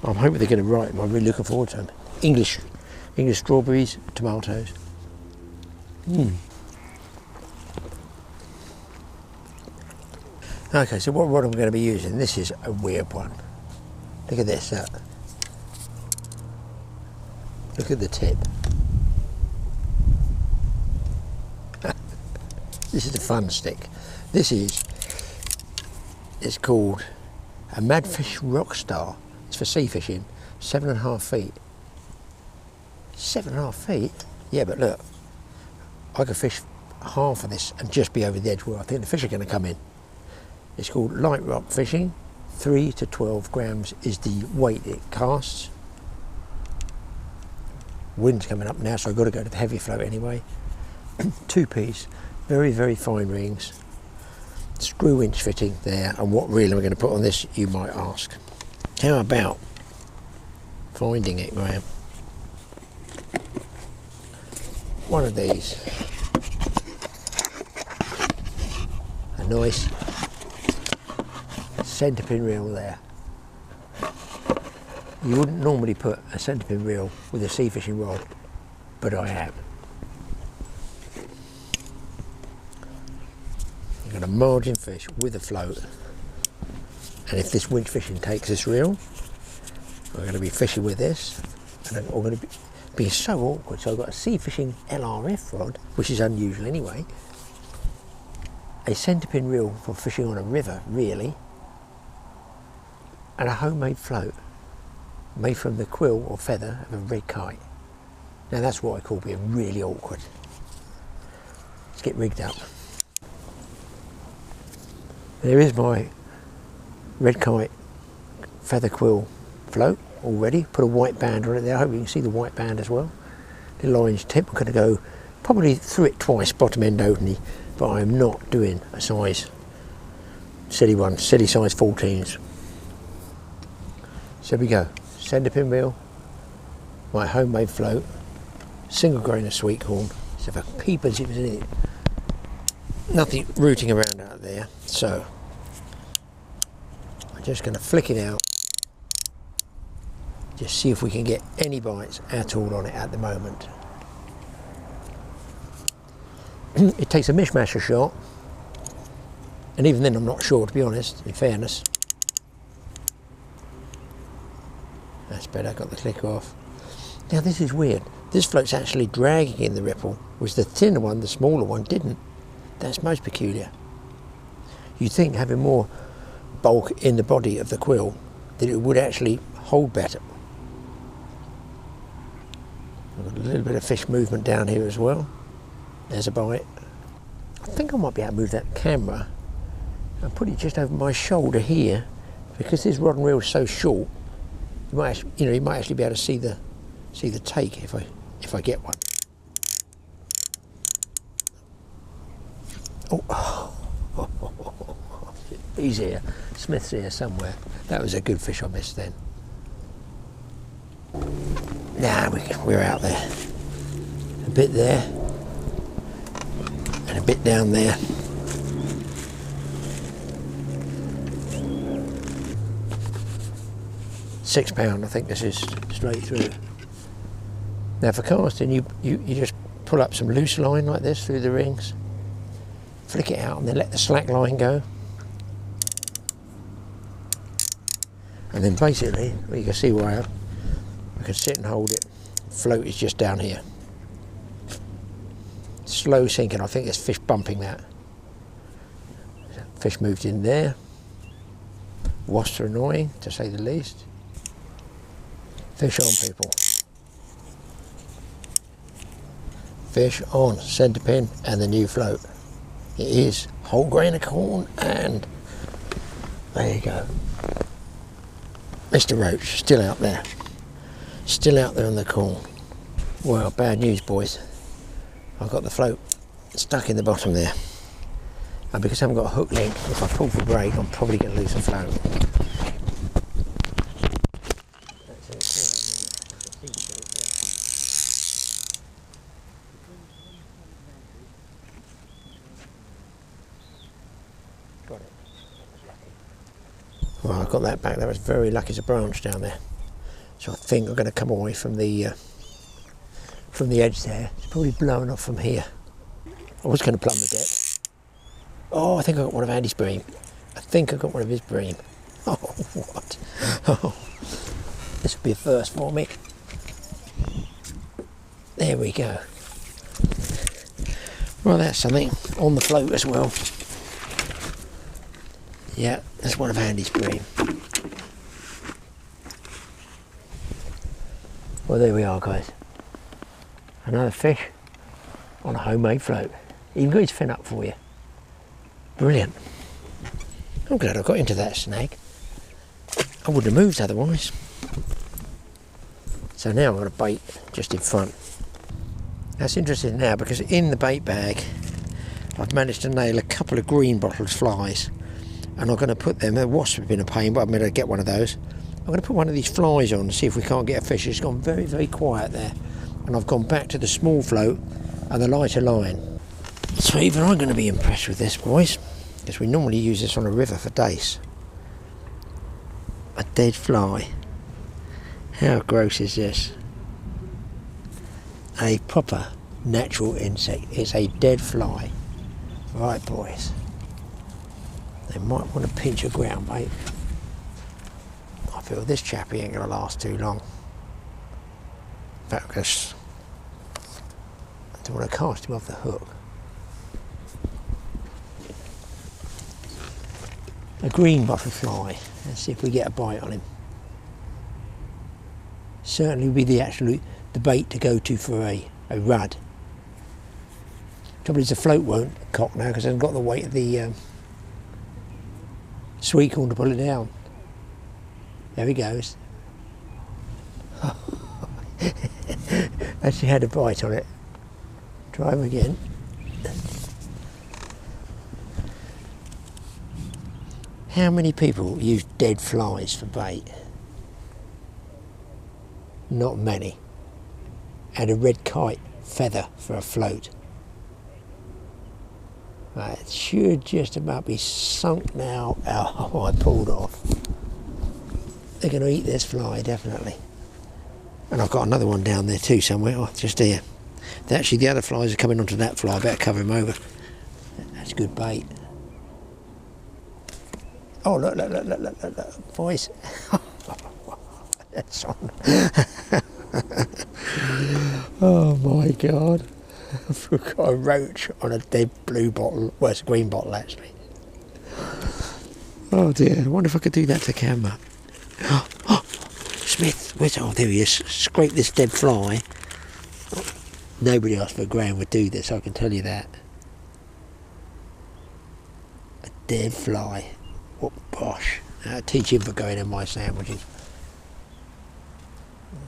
S2: I'm hoping they're going to ripen. I'm really looking forward to them. English strawberries, tomatoes. Okay, so what rod I'm going to be using? This is a weird one. Look at this. Look at the tip. This is the fun stick. It's called a Madfish Rockstar. It's for sea fishing. 7.5 feet. 7.5 feet? Yeah, but look, I could fish half of this and just be over the edge where I think the fish are going to come in. It's called light rock fishing. 3 to 12 grams is the weight it casts. Wind's coming up now, so I've got to go to the heavy float anyway. 2-piece, very, very fine rings. Screw winch fitting there. And what reel am I going to put on this, you might ask? How about finding it, Graham? One of these. A nice centre pin reel there. You wouldn't normally put a centre pin reel with a sea fishing rod, but I have. I'm going to margin fish with a float, and if this winch fishing takes this reel, I'm going to be fishing with this, and I'm going to be so awkward. So I've got a sea fishing LRF rod, which is unusual anyway, a centre pin reel for fishing on a river, really, and a homemade float made from the quill or feather of a red kite. Now that's what I call being really awkward. Let's get rigged up. There is my red kite feather quill float already. Put a white band on it there. I hope you can see the white band as well. Little orange tip. I'm going to go probably through it twice, bottom end only, but I'm not doing a size silly one, silly size 14s. So we go. Centre pin reel, my homemade float, single grain of sweet corn. So if a peepers it was in it. Nothing rooting around out there. So I'm just going to flick it out. Just see if we can get any bites at all on it at the moment. It takes a mishmash of shot, and even then I'm not sure, to be honest, in fairness. That's better, I got the click off. Now this is weird. This float's actually dragging in the ripple, whereas the thinner one, the smaller one, didn't. That's most peculiar. You'd think having more bulk in the body of the quill that it would actually hold better. I've got a little bit of fish movement down here as well. There's a bite. I think I might be able to move that camera and put it just over my shoulder here, because this rod and reel is so short. You might actually be able to see the take if I get one. Oh, he's here. Smith's here somewhere. That was a good fish I missed then. Nah, we're out there. A bit there, and a bit down there. £6, I think this is straight through. Now for casting, you just pull up some loose line like this through the rings, flick it out, and then let the slack line go. And then basically, well, you can see where I can sit and hold it. Float is just down here. Slow sinking, I think there's fish bumping that. Fish moved in there. Wasps are annoying, to say the least. Fish on, people. fish on centre pin and the new float. It is whole grain of corn, and there you go. Mr. Roach still out there. Still out there on the corn. Well, bad news, boys. I've got the float stuck in the bottom there. And because I haven't got a hook link, if I pull the brake, I'm probably going to lose the float. Well, I got that back. That was very lucky as a branch down there. So I think I'm going to come away from the edge there. It's probably blowing off from here. I was going to plumb the depth. Oh, I think I got one of Andy's bream. I think I got one of his bream. Oh, what? Oh, this will be a first for me. There we go. Well, that's something on the float as well. Yeah, that's one of Andy's bream. Well, there we are, guys. Another fish on a homemade float. Even got his fin up for you. Brilliant. I'm glad I got into that snag. I wouldn't have moved otherwise. So now I've got a bait just in front. That's interesting now because in the bait bag I've managed to nail a couple of Greenbottle flies, and I'm going to put them, the wasp have been a pain, but I'm going to get one of those. I'm going to put one of these flies on and see if we can't get a fish. It's gone very, very quiet there, and I've gone back to the small float and the lighter line. So even I'm going to be impressed with this, boys, because we normally use this on a river for dace. A dead fly. How gross is this? A proper natural insect. It's a dead fly. Right, boys. They might want to pinch a ground bait. I feel this chappie ain't going to last too long. In fact, I don't want to cast him off the hook. A Greenbottle fly. Let's see if we get a bite on him. Certainly would be the bait to go to for a rudd. Trouble is the float won't cock now because it hasn't got the weight of the sweetcorn to pull it down. There he goes. Actually had a bite on it. Try him again. How many people use dead flies for bait? Not many. And a red kite feather for a float. Right, it should just about be sunk now. Oh, I pulled off. They're going to eat this fly, definitely. And I've got another one down there too somewhere. Oh, just here. Actually, the other flies are coming onto that fly. I better cover him over. That's good bait. Oh, look, boys. That's on. Oh my God. I've got a roach on a dead blue bottle. Well, it's a green bottle actually. Oh dear, I wonder if I could do that to camera. Oh, Smith, where's, oh there he is. Scrape this dead fly. Nobody else but Graeme would do this, I can tell you that. A dead fly. What bosh. I'll teach him for going in my sandwiches.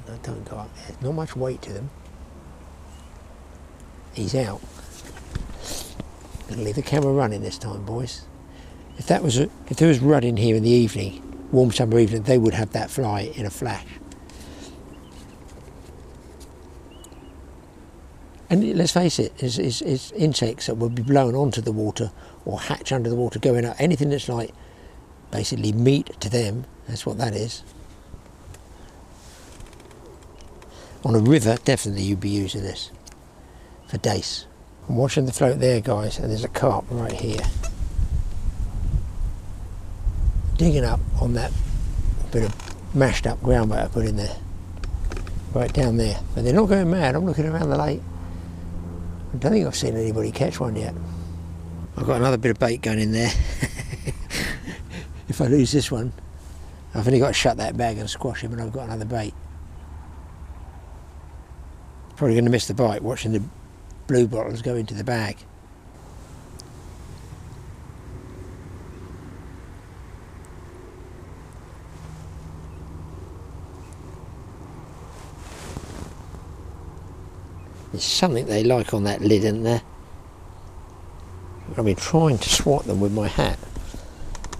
S2: No, don't go up there. There's not much weight to them. He's out. Gonna leave the camera running this time, boys. If there was rudd in here in the evening, warm summer evening, they would have that fly in a flash. And let's face it, it's insects that will be blown onto the water or hatch under the water, going out. Anything that's like basically meat to them, that's what that is. On a river, definitely you'd be using this for dace. I'm watching the float there, guys, and there's a carp right here. Digging up on that bit of mashed up ground bait I put in there. Right down there. But they're not going mad. I'm looking around the lake. I don't think I've seen anybody catch one yet. I've got another bit of bait going in there. If I lose this one, I've only got to shut that bag and squash him and I've got another bait. Probably going to miss the bite watching blue bottles go into the bag. There's something they like on that lid, isn't there? I've been trying to swat them with my hat,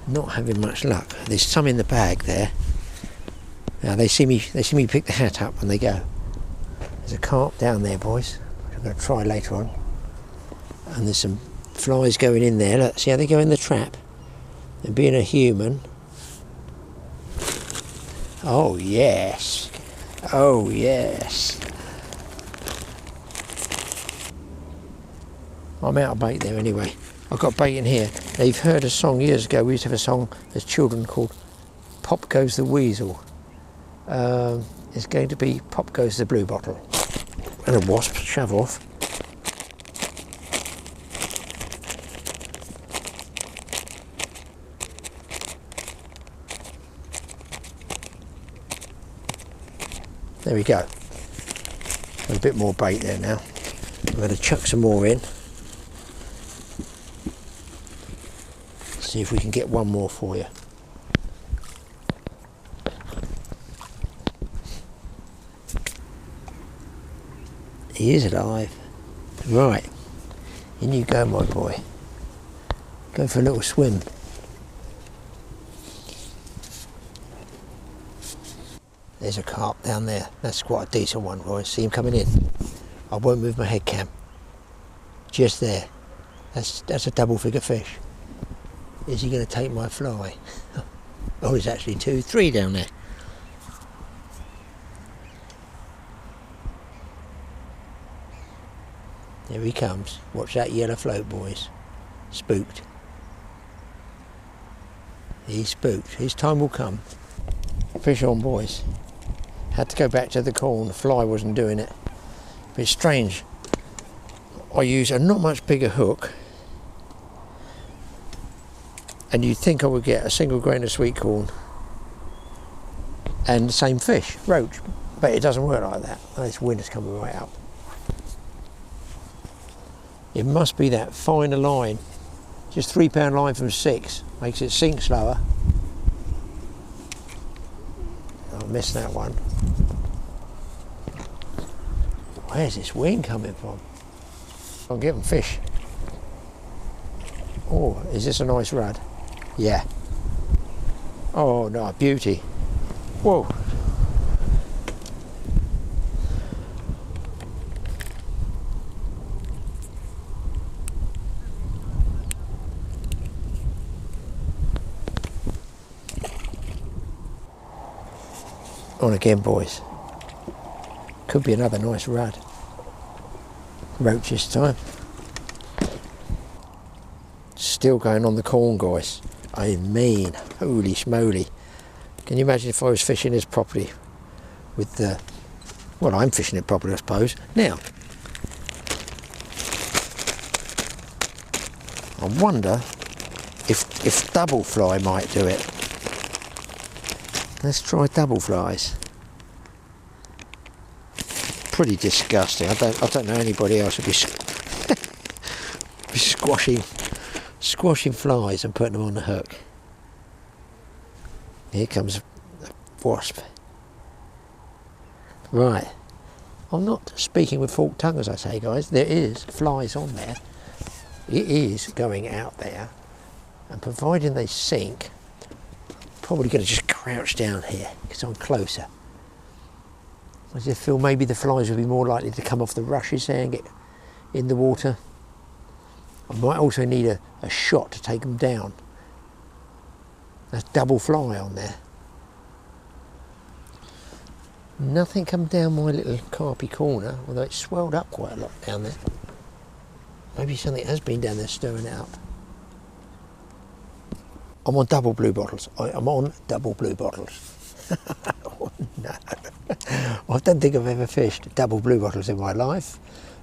S2: not having much luck. There's some in the bag there. Now they see me pick the hat up when they go. There's a carp down there, boys, which I'm going to try later on. And there's some flies going in there. Look, see how they go in the trap? And being a human. Oh yes. Oh yes. I'm out of bait there anyway. I've got bait in here. Now you've heard a song years ago. We used to have a song as children called Pop Goes the Weasel. It's going to be Pop Goes the Blue Bottle. And a wasp, shove off. There we go. A bit more bait there now. I'm going to chuck some more in. See if we can get one more for you. He is alive. Right, in you go, my boy. Go for a little swim. There's a carp down there. That's quite a decent one, boys. See him coming in. I won't move my head cam. Just there. That's a double figure fish. Is he going to take my fly? Oh, there's actually 2, 3 down there. There he comes. Watch that yellow float, boys. Spooked. He's spooked. His time will come. Fish on, boys. Had to go back to the corn. The fly wasn't doing it. But it's strange. I use a not much bigger hook. And you'd think I would get a single grain of sweet corn and the same fish, roach, but it doesn't work like that. Oh, this wind is coming right up. It must be that finer line, just £3 line from 6, makes it sink slower. I missed that one. Where's this wind coming from? I'm getting fish. Oh, is this a nice rud? Yeah. Oh no, beauty. Whoa. On again, boys. Could be another nice rud. Roach this time. Still going on the corn, guys. I mean, holy schmoly. Can you imagine if I was fishing this properly with the, well, I'm fishing it properly, I suppose. Now, I wonder if double fly might do it. Let's try double flies. Pretty disgusting. I don't know anybody else would be squashing flies and putting them on the hook. Here comes a wasp. Right. I'm not speaking with forked tongue, as I say, guys. There is flies on there. It is going out there, and providing they sink, probably going to just crouch down here because I'm closer. I just feel maybe the flies will be more likely to come off the rushes there and get in the water. I might also need a shot to take them down. That's double fly on there. Nothing come down my little carpy corner, although it's swelled up quite a lot down there. Maybe something has been down there stirring it up. I'm on double blue bottles. I'm on double blue bottles. Oh no. I don't think I've ever fished double blue bottles in my life.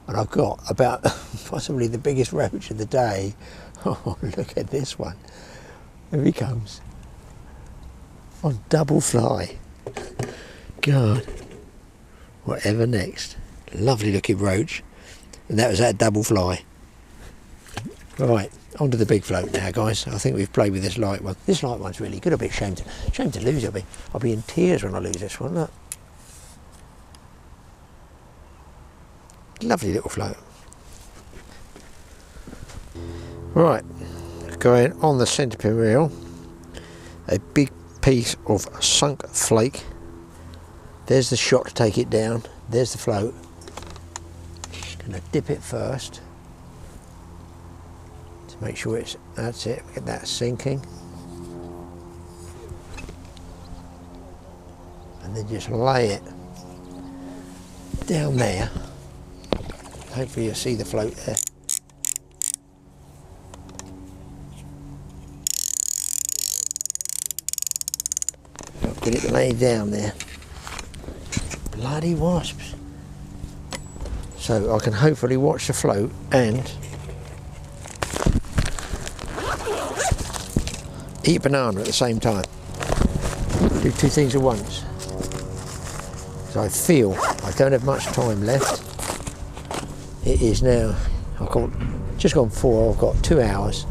S2: And I've got about possibly the biggest roach of the day. Oh, look at this one. Here he comes. On double fly. God. Whatever next. Lovely looking roach. And that was that double fly. Right, onto the big float now, guys. I think we've played with this light one. This light one's really good. I'll be ashamed to lose it. I'll be in tears when I lose this one. Look. Lovely little float. Right, going on the centre pin reel, a big piece of sunk flake. There's the shot to take it down. There's the float. Gonna dip it first to make sure that's it. Get that sinking, and then just lay it down there. Hopefully you'll see the float there. I'll get it laid down there. Bloody wasps. So I can hopefully watch the float and eat a banana at the same time. Do two things at once. So I feel I don't have much time left. It is now, just gone 4, I've got 2 hours.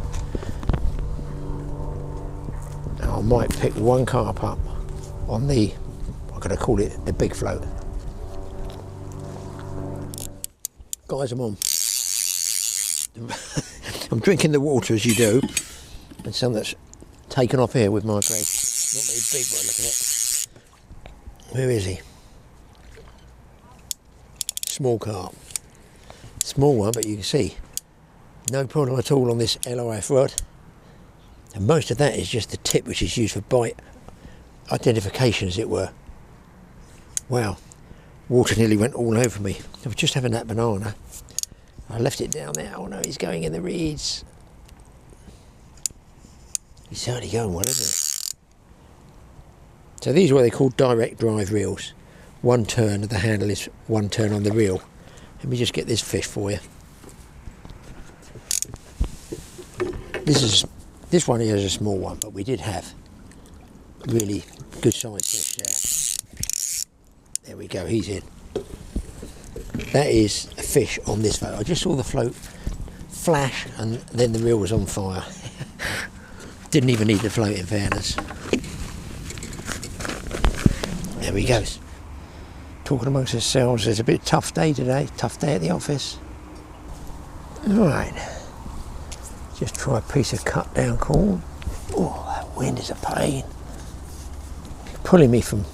S2: Now I might pick one carp up on the, I'm going to call it the big float. Guys, I'm on. I'm drinking the water as you do, and some that's taken off here with my Greg. Not very big by look at it. Where is he? Small carp. Small one, but you can see no problem at all on this LOF rod. And most of that is just the tip, which is used for bite identification, as it were. Wow. Water nearly went all over me. I was just having that banana. I left it down there. Oh no, he's going in the reeds. He's certainly going well, isn't it? So these are what they call direct drive reels. One turn of the handle is one turn on the reel. Let me just get this fish for you. This one here is a small one, but we did have really good sized fish there. There we go, he's in. That is a fish on this float. I just saw the float flash and then the reel was on fire. Didn't even need the float, in fairness. There he goes. Talking amongst ourselves, it's a bit tough day today. Tough day at the office. Alright. Just try a piece of cut down corn. Oh, that wind is a pain. Pulling me from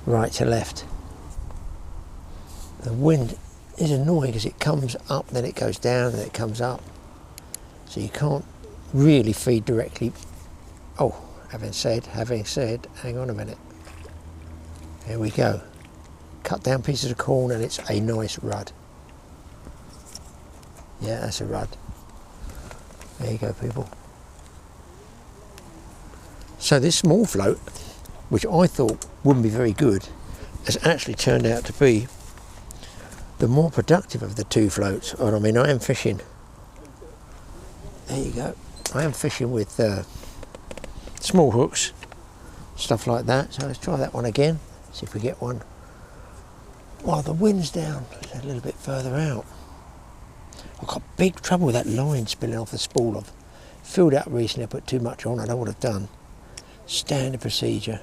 S2: right to left. The wind is annoying because it comes up, then it goes down, then it comes up. So you can't really feed directly. Oh, having said, hang on a minute. Here we go. Cut down pieces of corn and it's a nice rudd. Yeah, that's a rudd. There you go, people. So this small float, which I thought wouldn't be very good, has actually turned out to be the more productive of the two floats. And I mean, I am fishing. There you go. I am fishing with small hooks, stuff like that. So let's try that one again. See if we get one. Well, the wind's down a little bit further out. I've got big trouble with that line spilling off the spool. I've filled out recently, I put too much on, I know what I've done. Standard procedure.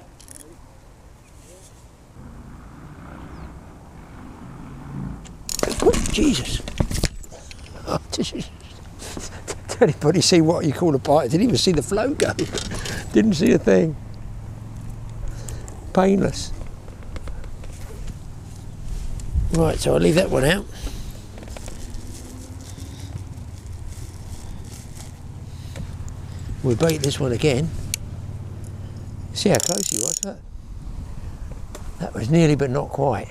S2: Oh, Jesus. Did anybody see what you call a bite? I didn't even see the float go. Didn't see a thing. Painless. Right, so I'll leave that one out. We'll bait this one again. See how close he was, look. That was nearly but not quite.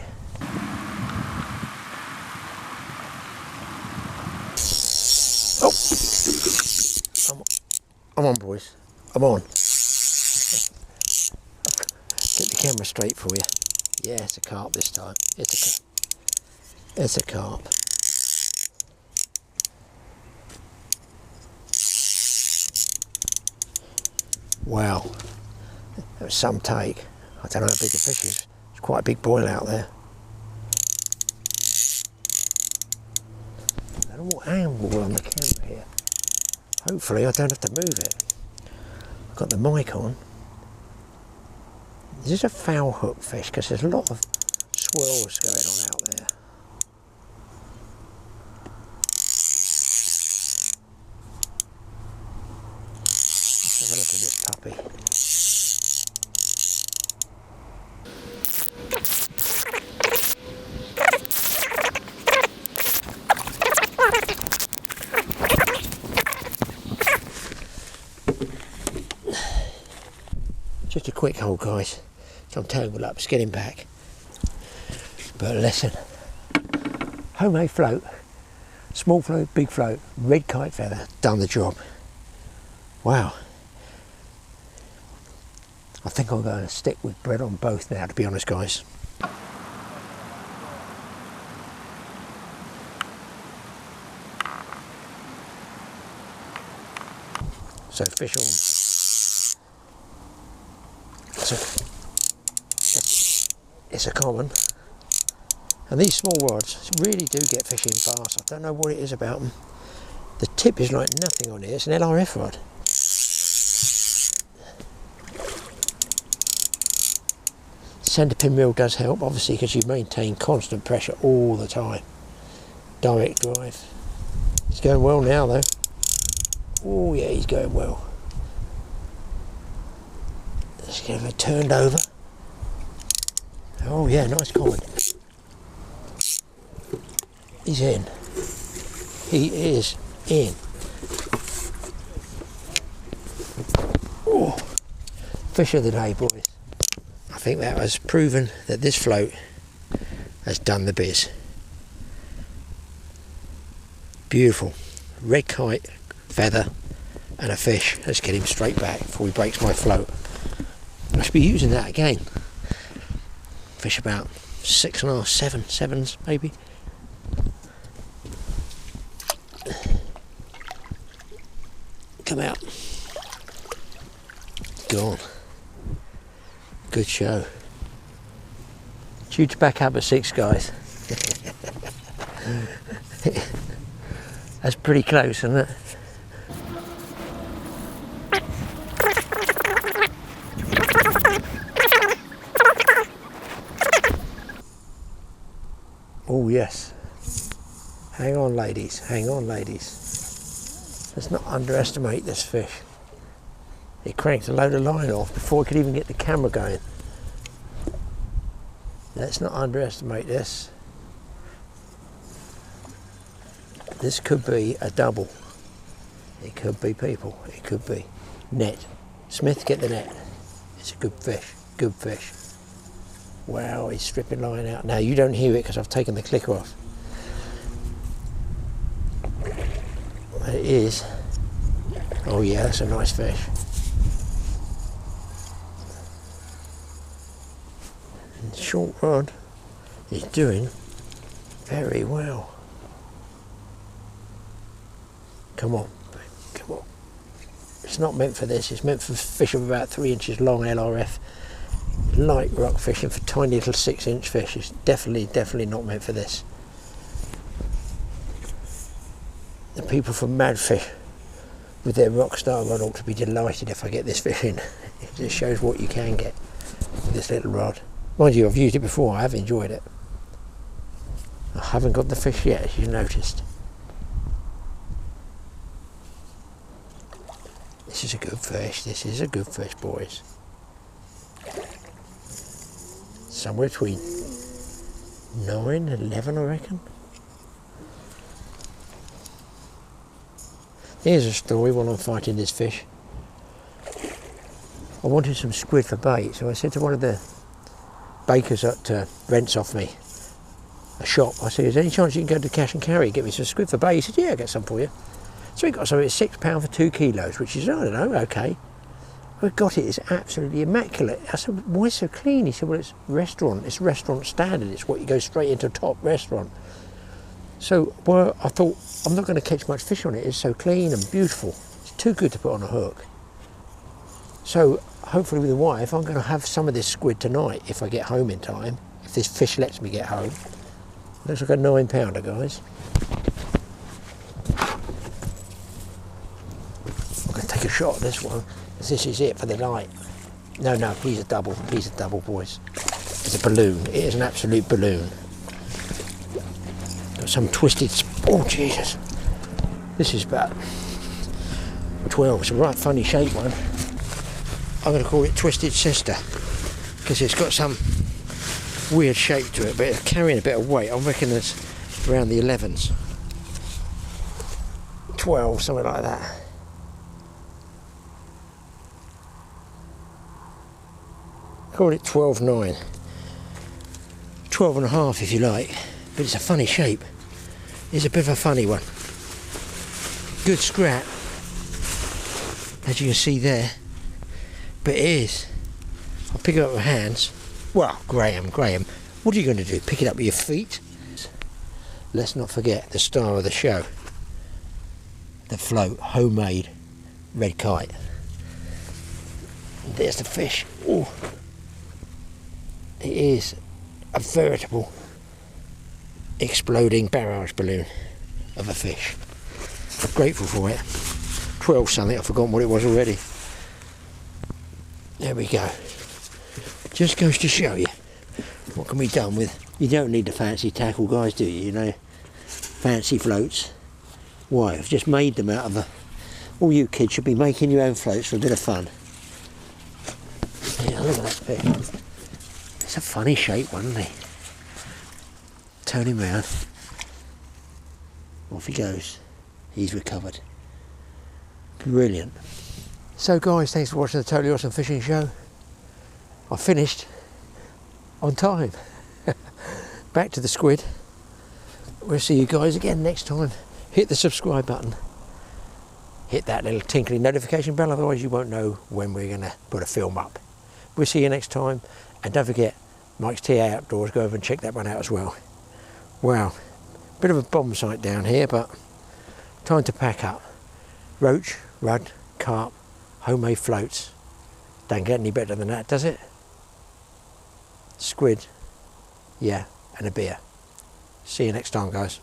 S2: Oh! I'm on, boys. I'm on. Get the camera straight for you. Yeah, it's a carp this time. It's a carp. It's a carp. Wow, that was some take. I don't know how big the fish is. It's quite a big boil out there. don't know what angle we're on the camera here. Hopefully I don't have to move it. I've got the mic on. This is a foul hook fish because there's a lot of swirls going on out there. Let's have a look at this puppy. Just a quick hold, guys. So I'm tangled up, getting back. But listen, homemade float, small float, big float, red kite feather, done the job. Wow. I think I'm going to stick with bread on both now, to be honest, guys. So fish on. It's a common, and these small rods really do get fishing fast. I don't know what it is about them. The tip is like nothing on here. It's an LRF rod. Centre pin reel does help, obviously, because you maintain constant pressure all the time. Direct drive. He's going well now, though. Oh yeah, he's going well. Let's get him turned over. Oh yeah, nice common. He's in. He is in. Oh, fish of the day, boys. I think that has proven that this float has done the biz. Beautiful. Red kite, feather and a fish. Let's get him straight back before he breaks my float. I should be using that again. Fish about 6.5, 7s maybe. Come out. Gone. Good show. Due to back up at 6, guys. That's pretty close, isn't it? Oh yes. Hang on, ladies. Hang on, ladies. Let's not underestimate this fish. He cranked a load of line off before he could even get the camera going. Let's not underestimate this. This could be a double. It could be, people. It could be. Net. Smith, get the net. It's a good fish. Good fish. Wow, he's stripping line out. Now you don't hear it because I've taken the clicker off. But it is. Oh yeah, that's a nice fish. And short rod is doing very well. Come on, come on. It's not meant for this. It's meant for fish of about 3 inches long, LRF. Light rock fishing for tiny little 6-inch fish. It's definitely not meant for this. The people from Madfish with their rockstar rod ought to be delighted if I get this fish in. It just shows what you can get with this little rod. Mind you, I've used it before. I have enjoyed it. I haven't got the fish yet, as you noticed. This is a good fish. This is a good fish, boys. Somewhere between 9 and 11, I reckon. Here's a story while I'm fighting this fish. I wanted some squid for bait, so I said to one of the bakers that rents off me a shop, I said, is there any chance you can go to Cash and Carry, get me some squid for bait? He said, yeah, I'll get some for you. So he got some, it's £6 for 2 kilos, which is, I don't know, okay. I got it, it's absolutely immaculate. I said, why so clean? He said, well, it's restaurant standard, it's what you go straight into top restaurant. So, well, I thought, I'm not going to catch much fish on it, it's so clean and beautiful. It's too good to put on a hook. So, hopefully with the wife, I'm going to have some of this squid tonight, if I get home in time, if this fish lets me get home. Looks like a 9-pounder, guys. shot of this one, because this is it for the light. No, he's a double, boys. It's a balloon, it is an absolute balloon. Got some twisted, oh Jesus. This is about 12, it's a right funny shaped one. I'm going to call it Twisted Sister, because it's got some weird shape to it, but it's carrying a bit of weight. I reckon it's around the 11s. 12, something like that. Call it 12.9. 12 and a half if you like, but it's a funny shape. It's a bit of a funny one. Good scrap, as you can see there, but it is. I'll pick it up with my hands. Well, Graeme, what are you going to do? Pick it up with your feet? Let's not forget the star of the show. The float, homemade red kite. And there's the fish. Oh, it is a veritable exploding barrage balloon of a fish. I'm grateful for it. 12 something, I've forgotten what it was already. There we go. Just goes to show you what can be done with. You don't need the fancy tackle, guys, do you? You know, fancy floats. Why? I've just made them out of the. All you kids should be making your own floats for a bit of fun. Yeah, look at that fish. It's a funny shaped one, isn't it? Turn him round. Off he goes. He's recovered. Brilliant. So guys, thanks for watching the Totally Awesome Fishing Show. I finished on time. Back to the squid. We'll see you guys again next time. Hit the subscribe button. Hit that little tinkling notification bell, otherwise you won't know when we're going to put a film up. We'll see you next time. And don't forget, Mike's TA Outdoors, go over and check that one out as well. Wow, bit of a bomb site down here, but time to pack up. Roach, rudd, carp, homemade floats. Don't get any better than that, does it? Squid, yeah, and a beer. See you next time, guys.